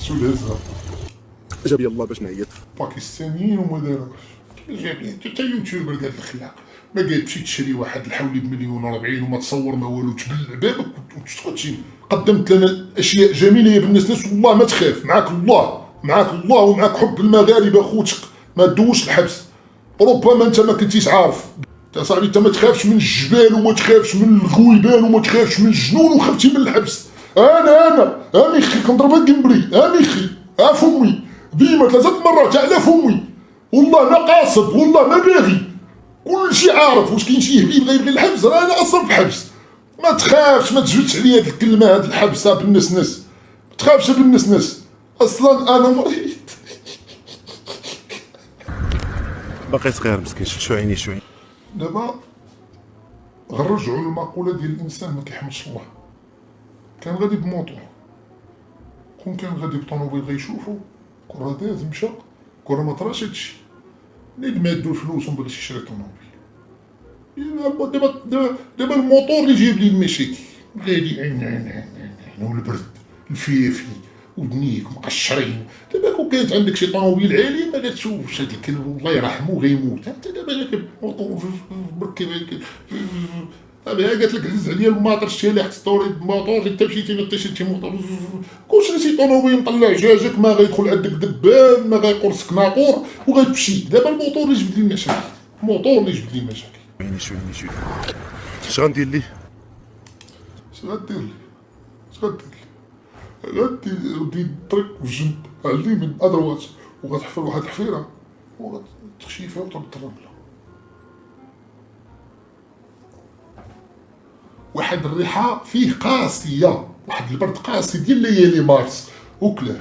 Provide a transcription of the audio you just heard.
سود هزها جاب يلاه باش نعيط. باكستانيين وما داروش جايبين حتى يوتيوبر قال الخلاق ما قال تمشي تشري واحد الحولي بمليون و40 وما تصور ما والو تبلع بابك وتسكتشي. قدمت لنا اشياء جميله يا بنت الناس والله ما تخاف معاك الله معاك الله ومعاك حب المغاربه خوتك ما تدوش الحبس. ربما انت ما كنتيش عارف انت صاحبي انت ما تخافش من الجبال وما تخافش من الغويبان وما تخافش من الجنون وخفتي من الحبس. انا ميخي كنضربها قنبري ميخي فمي ديما 3 مرات على فمي والله ما قاصد والله ما باغي كلشي عارف واش كاين شي هبيل غيبغي الحبس راه انا اصلا في حبس. ما تخافش ما تجبدش عليا هاد الكلمه هاد الحبس بالنسنس ما تخافش بالنسنس اصلا انا مريض. باقي صغير مسكين شفتو عيني شويه. دابا غنرجعوا للمقوله ديال الانسان ما كيحمدش الله. كان غادي بموطور كون كان غادي بطوموبيل غيشوفو كون راه داز مشى كون راه ما طراش هادشي نيت ما يدو الفلوس ومبغيش يشري طوموبيل. دابا الموطور اللي جايب لي المشاكل غادي والبرد الفيافي ودنيك مقشرين. دابا كون كانت عندك شي طوموبيل عالي ما غاتشوفش هاد الكلب الله يرحمو غيموت. انت دابا راكب موطور مركب دابا قالت لك هز عليا الماطر شتي لي حتى ستوري الموطور انت مشيتي نطي شريتي موطور كون شريتي طوموبيل مطلع جاجك ما غيدخل عندك دبان ما غيقرصك ناقور وغتمشي. دابا الموطور اللي جبد لي المشاكل الموطور اللي جبد لي المشاكل. عيني شويه اش غندير ليه؟ اش غدير لي غدي الطريق في الجنب على اليمين ادروات وغتحفر واحد الحفيره وغتخشي فيها وترد الرمله. واحد الريحه فيه قاسيه واحد البرد قاسي ديال ليالي مارس وكلاه.